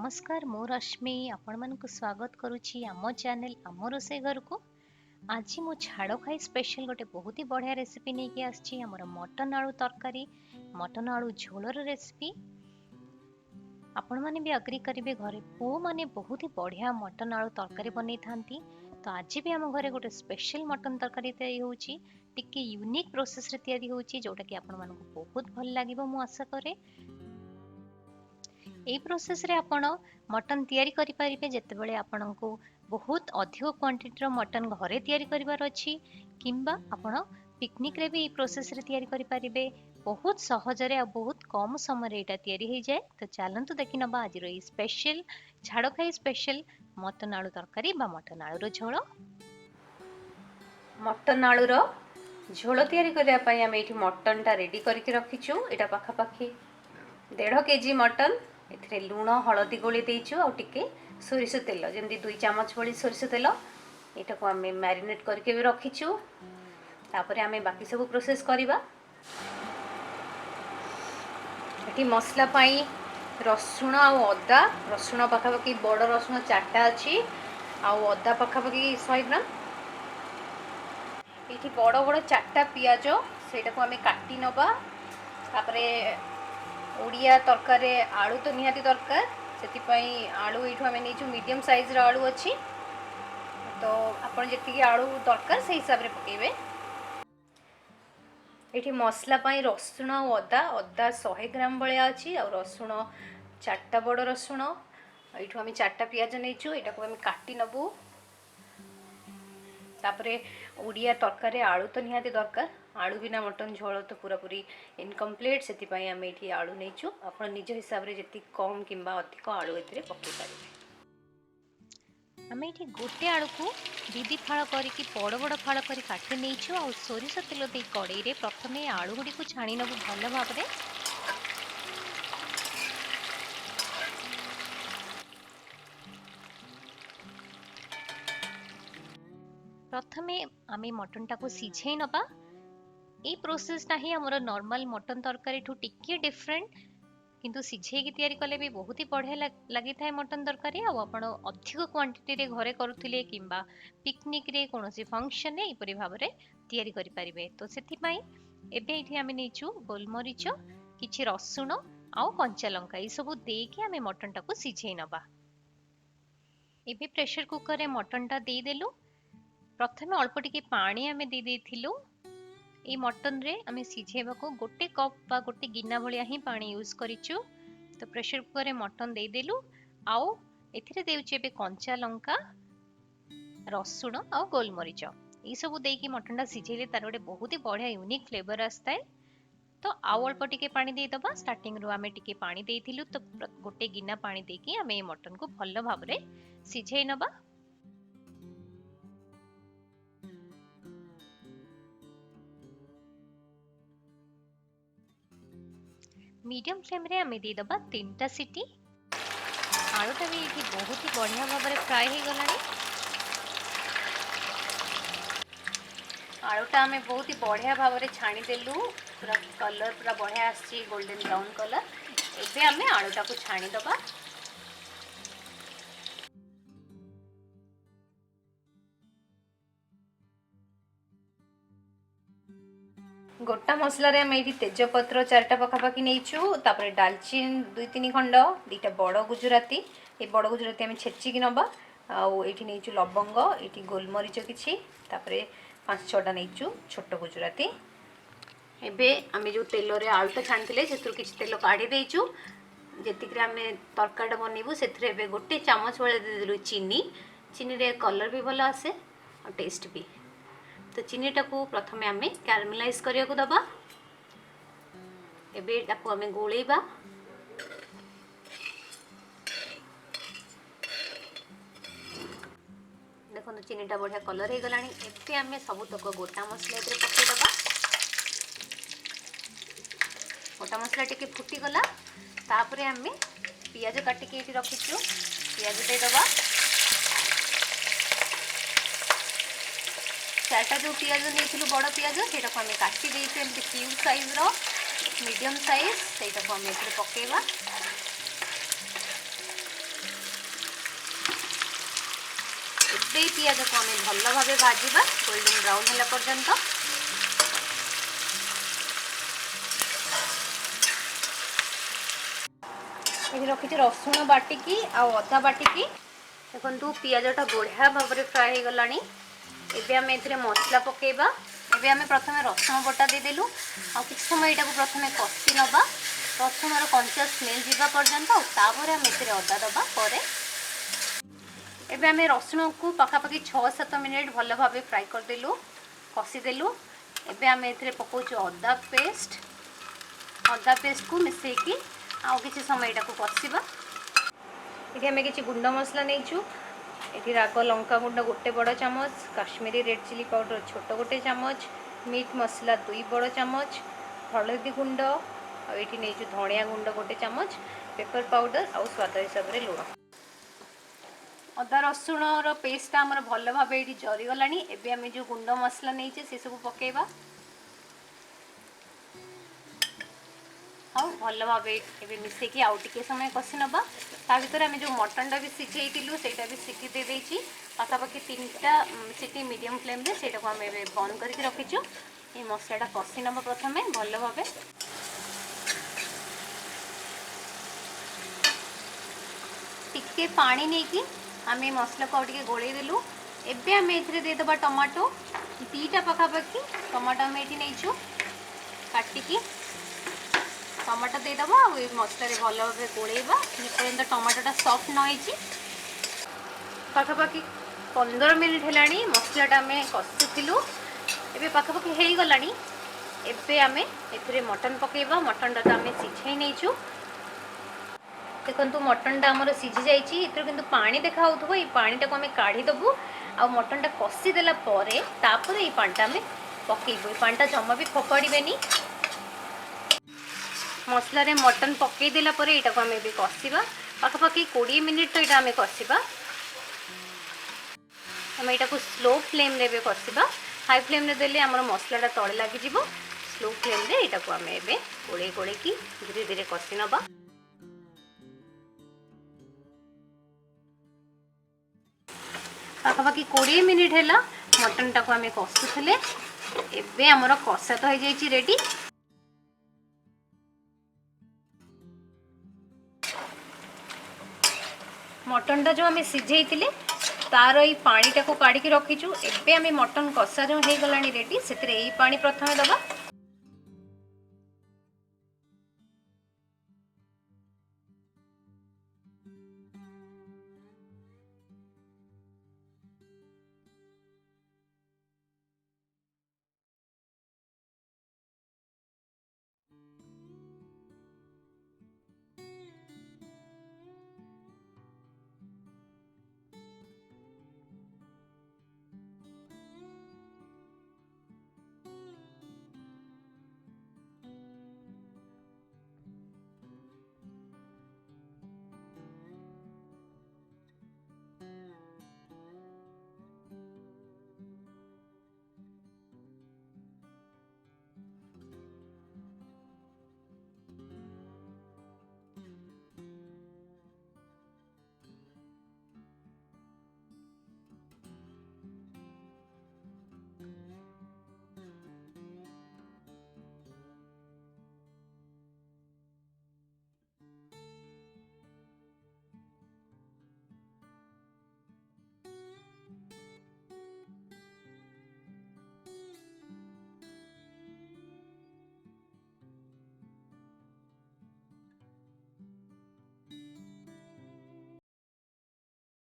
नमस्कार मु रश्मि आपण मानक स्वागत करुछि आम चैनल आम रोसे घर को। आज मु छाड़ खाई स्पेशल गोटे बहुत ही बढ़िया रेसिपी नहीं कि आछि हमर मटन आलू तरकारी मटन आलू झोलर रेसिपी। आपण माने भी अग्री करिवे घरे पो माने बहुत ही बढ़िया मटन आलू तरकारी बनै थांती। तो आज भी हम घरे गोटे स्पेशल मटन तरकारी तैयारी होउछि टिके यूनिक प्रोसेस रे तैयारी होउछि जोटा कि आपण मानक बहुत भल लागिवो मु आशा करे। एई प्रोसेस रे आपण मटन तैयारी करि परिबे जेतेबेले आपणको बहुत अधिक क्वांटिटी रो मटन घरे तैयारी करिवार अछि किंबा आपण पिकनिक रे भी एई प्रोसेस रे तैयारी करि परिबे बहुत सहज रे आ बहुत कम समय रे एटा तैयारी हो जाए। तो चलंतु देखि नबा आज रो स्पेशल झाड़ खाई स्पेशल मटन आलू तरकारी बा मटन आलू रो झोल। मटन आलू रो झोल तैयारी करिया पई हम एठी मटन टा रेडी करके रखिछु। एटा पाखा पाखी 1.5 केजी मटन एथिरे लूण हळदी गोली देइछु आ टिके सोरिष तेल जेमती 2 चम्मच भली सोरिष तेल एटा को हम मैरिनेट करके भी रखिछु। तापरे हम बाकी सब प्रोसेस करिबा। एठी मसला पई रसुण आ अदा रसुण पाखा पाखी बड़ रसुण 4टा अछि आ अदा पाखा पाखी 100 ग्राम। एठी बड़ बड़ 4टा पियाज सेटा को हम काटी नबा। तापरे ओडिया तरकारी आलू तो निहाती दरकार से आलू ये आम नहीं मीडियम साइज आलू अच्छी तो आपन जी आलू दरकार से हिसाब से पकेबे। ये मसला पाई रसुण अदा अदा 100 ग्राम भाया अच्छी आ रसुण 4टा बड़ रसुण ये आम 4टा पियाज नहीं यहाँ को आम काटी नबू। तापरे ओडिया तरकारी आलू तो निहाती दरकार आलू बिना मटन झोल तो पूरा पूरी इनकम्प्लीट से आम ये आलू नहीं आप निज हिसाब से जी कम कि अधिक आलू ए पकई पारे। आम ये गोटे आलू को दीदी फाड़ करके बड़ बड़ फाड़ कर काटी नहीं आ सोरिष तेल दे कड़े रे प्रथम आलू गुड़ी को छाणी नबू भल भाव में। प्रथमे आम मटन टा को सिझे नबा। ये प्रोसेस ही हमर नॉर्मल मटन तरकारी ठू टिके डिफरेंट किंतु सिझे की तैयारी कले भी बहुत ही बढ़िया लगी था मटन तरकारी। आ आपण अधिक क्वांटिटी रे घरे करुथिले किंबा पिकनिक रे कोनोसी फंक्शन रे इपरि भाव रे तैयारी करि परिबे। तो सेथि पई एबे इठी आमे नेचु गोलमरीच किछि रसुण आ कंचा लंका ई सब देके आमे मटन टा को सिझे नबा। एबे प्रेशर कुकर रे मटन टा दे देलु। प्रथमे अल्प टिके पानी आमे दे देथिलु। ये मटन रे आमे सिझेबा को गोटे कप बा गोटे गिना भलिया ही पानी यूज करिचु। तो प्रेशर कुकर रे मटन दे देलु आउ एथिरे देउचे बे कंचा लंका रसुण आ गोलमरीच ई सब देकी मटन टा सिझेले तार गोटे बहुत ही बढ़िया यूनिक फ्लेवर आस्ताय। तो आउ अल्प टिके पानी दे दबा। स्टार्टिंग रो आमे टिके पानी देथिलु तो गोटे गिना पानी देकी आमे मटन को भलो भाव रे सिझेई नबा। मीडियम फ्लेम रे आमे दे दबा 3टा सीटी। आलूटा भी ये बहुत ही बढ़िया भाव में फ्राए हो गलानी। आलूटा आमे बहुत ही बढ़िया भाव में छाणी देलु पूरा कलर पूरा बढ़िया आसी गोल्डन ब्राउन कलर। एबे आमे आलूटा को छाणी दबा। गोटा मसला रे आमे तेजपत्र 4टा पखापाखी नहीं तापर डालचीन 2-3 खंड 2टा बड़ गुजराती ये बड़ गुजराती आमे छेचिकी नबा। आउ एठी नहीं लवंग ये गोलमरीच किछि तापर 5-6टा नहीं छोट गुजराती। एबे आमे जो तेल रे आलूटा छाणिथिले सेथुर किछि तेल काढी देइछु। जेतिकरे आमे तरकारीटा बनेबु सेथरे एबे गोटे चम्मच वाले दे देलु चीनी। चीनी रे कलर भी भलो आसे और टेस्ट भी। तो चीनीटा को प्रथमे आमे कैरमलाइज करिया को दबा। एबे ताको आमे गोळेबा। देखो चीनीटा बढ़िया कलर हो गलानी। एबे आमे सब तक गोटा मसला एतरे पके दबा। गोटा मसला टिके फुटी गला तापरे आमे पियाज काटी के रखिछु पियाज दे दबा। 4टा जो पियाज नहीं बड़ पियाज से आम काटी देते क्यूब साइज रो मीडियम साइज से आम पकेबा। ଏବେ ପିଆଜକୁ ଆମେ ଭଲ ଭାବେ ଭାଜିବା ଗୋल्डन ब्राउन ହେଲା ପର୍ଯ୍ୟନ୍ତ। ଏଠି ରଖିଛି ରସୁଣ ବାଟିକି ଆଉ ଅଦା ବାଟିକି। ଦେଖନ୍ତୁ ପିଆଜଟା ବଢ଼ିଆ ଭାବରେ ଫ୍ରାଏ ହେଇଗଲାଣି। ଏବେ ଆମେ ଏଥିରେ ମସଲା ପକାଇବା। ଏବେ ଆମେ ପ୍ରଥମେ ରସୁଣ ବଟା ଦେଇଦେଲୁ ଆଉ କିଛି ସମୟ ଏଇଟାକୁ ପ୍ରଥମେ କଷି ନେବା ରସୁଣର କଞ୍ଚା ସ୍ମେଲ୍ ଯିବା ପର୍ଯ୍ୟନ୍ତ। ଆଉ ତାପରେ ଆମେ ଏଥିରେ ଅଦା ଦେବା ପରେ ଏବେ ଆମେ ରସୁଣକୁ ପାଖାପାଖି 6-7 ମିନିଟ୍ ଭଲ ଭାବେ ଫ୍ରାଏ କରିଦେଲୁ କଷିଦେଲୁ। ଏବେ ଆମେ ଏଥିରେ ପକାଉଛୁ ଅଦା ପେଷ୍ଟକୁ ମିଶାଇକି ଆଉ କିଛି ସମୟ ଏଟାକୁ କଷିବା। ଏଠି ଆମେ କିଛି ଗୁଣ୍ଡ ମସଲା ନେଇଛୁ। ଏଠି ରାଗ ଲଙ୍କା ଗୁଣ୍ଡ 1 ବଡ଼ ଚାମଚ, କାଶ୍ମୀରୀ ରେଡ୍ ଚିଲି ପାଉडर छोट 1 ଚାମଚ, मीट मसला 2 बड़ चामच, हलदी गुंड और ये नहीं धनिया गुंड 1 चामच, पेपर पाउडर और स्वाद हिसाब से लुण। अदा रसुण पेस्टा आमर भल भाव ये जरीगला। एबे आम जो गुंड मसला नहीं से सब पकेबा हाँ भल भाव ये मिसेकी आउ टे समय कषि नवा। ता भर आम जो मटनटा भी सिझेलु से भी सिटी दे पाखापाखि 3टा सीटी मीडियम फ्लेम से आम बंद करके रखीचु। ये मसलाटा कषि नवा प्रथम भल भाव। टिके पानी नहीं कि आम मसला को आगे गोल देलु। एबे आम ए देदेबा टमाटो 2टा पाखापाखि टमाटो आम ये नहीं काटिकी टमाटो देदेबा और मसला भल भाव गोलेबा जिपर्यंत टमाटोटा सॉफ्ट न हो। पाखापाखि 15 मिनिट है मसलाटा आम कषुलु एबे पाखापाखि हो गला। एबे आम ए मटन पकेबा। मटनटा तो आम सिझे नहीं देखो मटनटा आमर सिझी जाइए किंतु पानी देखा हो पानीटा को आम काढ़ीदेबू आ मटनटा कषिदेला तापर ये पानीटा आम पकेबू। पानीटा जमा भी फोपाड़े मसला रे मटन पकईदेला यहाँ को आम कषा पाखापाखि 20 मिनिट तो यहाँ आम कषा। आम यहाँ को स्लो फ्लेम रे कषा। हाई फ्लेम रे देले आमर मसलाटा तले लगिज। स्लो फ्लेम रे यहाँ को आम गोले गोले की धीरे धीरे कषि नवा। पाखापाखि 20 मिनिट है मटनटा को आम कषुले। एबे आमर कषा तो हो जाइए रेडी। मटनटा जो आम सिझे तार ये पानीटा को काढ़ी रखीचु। एबे आम मटन कषा जो हो गला रेडी से पानी प्रथम दबा।